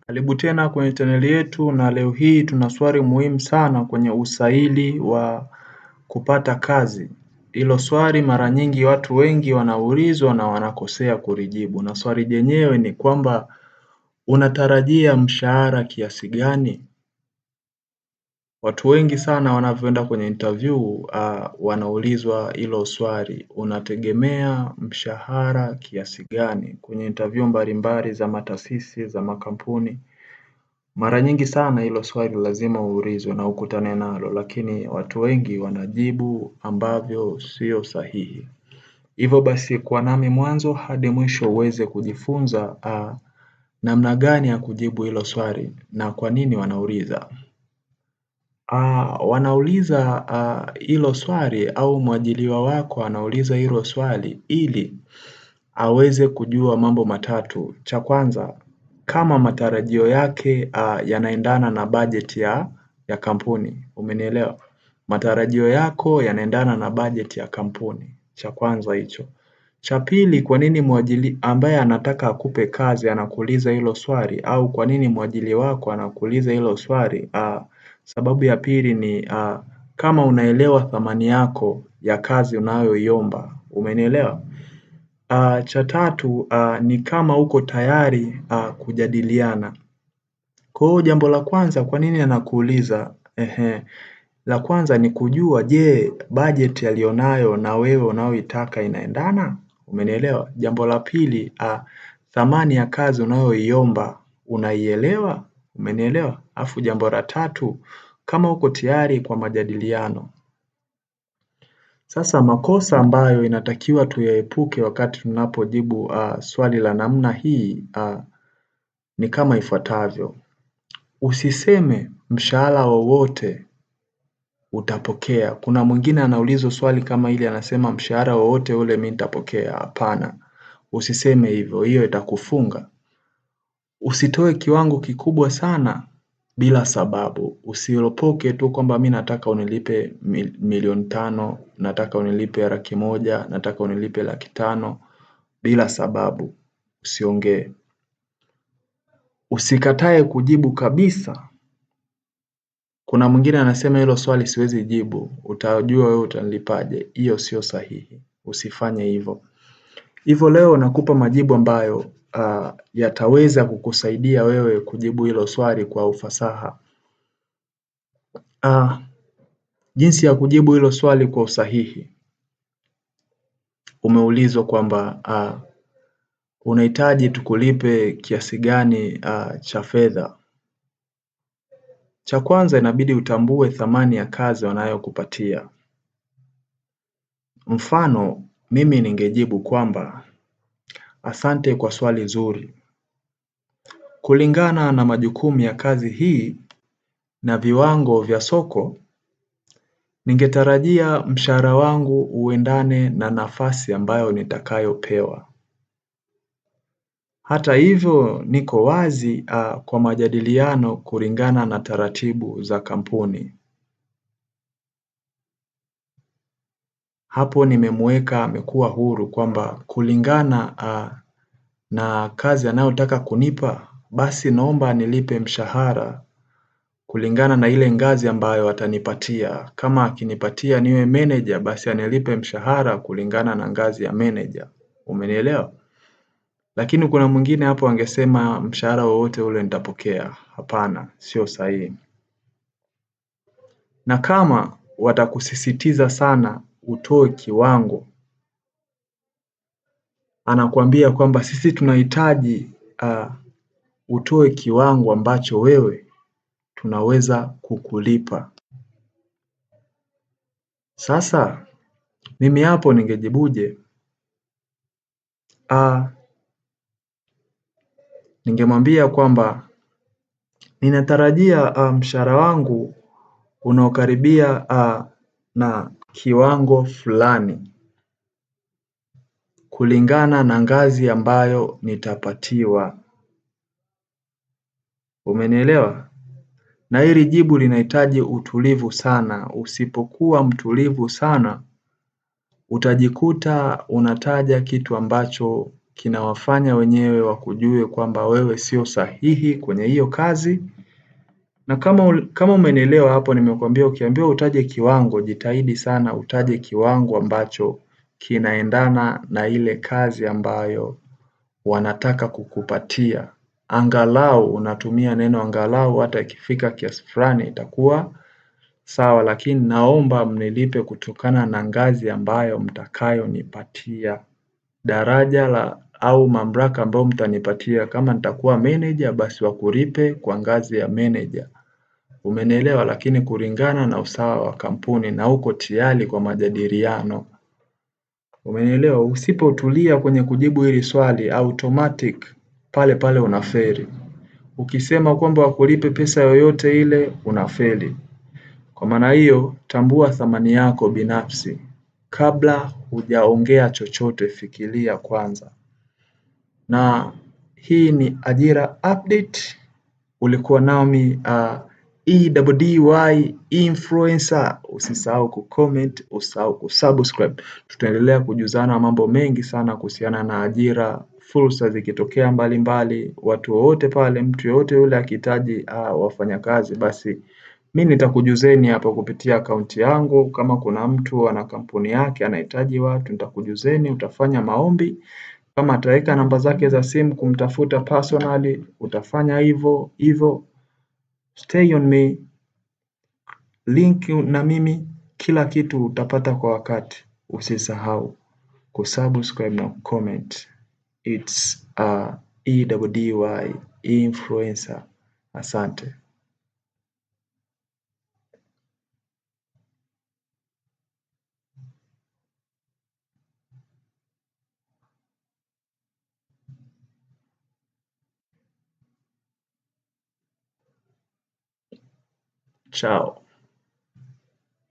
Karibu tena kwenye chaneli yetu na leo hii tuna swali muhimu sana kwenye usaili wa kupata kazi. Hilo swali mara nyingi watu wengi wanaulizwa na wanakosea kulijibu. Na swali lenyewe ni kwamba unatarajia mshahara kiasi gani? Watu wengi sana wanavyoenda kwenye interview wanaulizwa hilo swali, unategemea mshahara kiasi gani? Kwenye interview mbalimbali za mataasisi za makampuni. Mara nyingi sana hilo swali lazima uulizwe na ukutane nalo, lakini watu wengi wanajibu ambavyo sio sahihi. Hivyo basi kuwa nami mwanzo hadi mwisho uweze kujifunza namna gani ya kujibu hilo swali na kwa nini wanauliza. Wanauliza hilo swali au mwajiriwa wako anauliza hilo swali ili aweze kujua mambo matatu. Cha kwanza, kama matarajio yake yanaendana na bajeti ya kampuni. Umenielewa? Matarajio yako yanaendana na bajeti ya kampuni. Cha kwanza hicho. Cha pili, kwa nini mwajiri ambaye anataka akupe kazi anakuuliza hilo swali, au kwa nini mwajiri wako anakuuliza hilo swali? Sababu ya pili ni kama unaelewa thamani yako ya kazi unayoiomba. Umenielewa? Cha tatu ni kama uko tayari kujadiliana. Kwa hiyo jambo la kwanza kwa nini anakuuliza? La kwanza ni kujua, je, bajeti alionayo na wewe unayoitaka inaendana? Umenielewa? Jambo la pili, thamani ya kazi unayoiomba unaielewa? Umenielewa? Alafu jambo la tatu, kama uko tayari kwa majadiliano. Sasa makosa ambayo inatakiwa tuyaepuke wakati tunapojibu swali la namna hii ni kama ifuatavyo. Usiseme mshahara wowote utapokea. Kuna mwingine anaulizwa swali kama hili anasema mshahara wowote ule mimi nitapokea. Hapana. Usiseme hivyo, hiyo itakufunga. Usitoe kiwango kikubwa sana bila sababu. Usiropoke tu kwamba mimi nataka unilipe 500,000, nataka unilipe 100,000, nataka unilipe 500,000 bila sababu. Usiongee. Usikatae kujibu kabisa. Kuna mwingine anasema hilo swali siwezi jibu, utajua wewe utanilipaje. Hiyo sio sahihi. Usifanye hivyo. Hivyo leo nakupa majibu ambayo yataweza kukusaidia wewe kujibu hilo swali kwa ufasaha. Jinsi ya kujibu hilo swali kwa usahihi. Umeulizwa kwamba unahitaji tukulipe kiasi gani cha fedha. Cha kwanza inabidi utambue thamani ya kazi wanayokupatia. Mfano, mimi ningejibu kwamba asante kwa swali zuri. Kulingana na majukumu ya kazi hii na viwango vya soko, ningetarajia mshahara wangu uendane na nafasi ambayo nitakayopewa. Hata hivyo niko wazi kwa majadiliano kulingana na taratibu za kampuni. Hapo nimemweka amekuwa huru kwamba kulingana na kazi anayotaka kunipa, basi naomba anilipe mshahara kulingana na ile ngazi ambayo atanipatia. Kama akinipatia niwe manager, basi anilipe mshahara kulingana na ngazi ya manager. Umenielewa? Lakini kuna mwingine hapo angesema mshahara wowote ule nitapokea. Hapana, sio sahihi. Na kama watakusisitiza sana utoe kiwango, anakuambia kwamba sisi tunahitaji utoe kiwango ambacho wewe tunaweza kukulipa. Sasa mimi hapo ningejibuje? Ningemwambia kwamba ninatarajia mshahara wangu unaokaribia na kiwango fulani kulingana na ngazi ambayo nitapatiwa. Umenielewa? Na hili jibu linahitaji utulivu sana. Usipokuwa mtulivu sana, utajikuta unataja kitu ambacho kinawafanya wenyewe wakujue kwamba wewe sio sahihi kwenye hiyo kazi. Na kama umenielewa hapo, nimekuambia ukiambiwa utaje kiwango, jitahidi sana utaje kiwango ambacho kinaendana na ile kazi ambayo wanataka kukupatia. Angalau unatumia neno angalau, hata ikifika kiasi fulani itakuwa sawa, lakini naomba mnilipe kutokana na ngazi ambayo mtakayonipatia, daraja la au mamlaka ambayo mtanipatia. Kama nitakuwa manager, basi wakulipe kwa ngazi ya manager. Umenielewa? Lakini kulingana na usawa wa kampuni na uko tayari kwa majadiliano. Umenielewa? Usipotulia kwenye kujibu hili swali, automatic pale pale unafeli. Ukisema kwamba wakulipe pesa yoyote ile, unafeli. Kwa maana hiyo, tambua thamani yako binafsi. Kabla hujaongea chochote, fikiria kwanza. Na hii ni Ajira Update. Ulikuwa nami EWDY Influencer. Usisahau kucomment, usisahau kusubscribe. Tutaendelea kujuzana mambo mengi sana kuhusiana na ajira, fursa zikitokea mbalimbali, watu wote pale, mtu yote yule akihitaji wafanyakazi, basi mimi nitakujuzeni hapa kupitia akaunti yangu. Kama kuna mtu ana kampuni yake anahitaji watu, nitakujuzeni, utafanya maombi. Kama ataweka namba zake za simu kumtafuta personally, utafanya hivyo. Stay on me, link na mimi, kila kitu utapata kwa wakati. Usisahau kusubscribe na comment. It's EWDY Influencer. Asante. Ciao.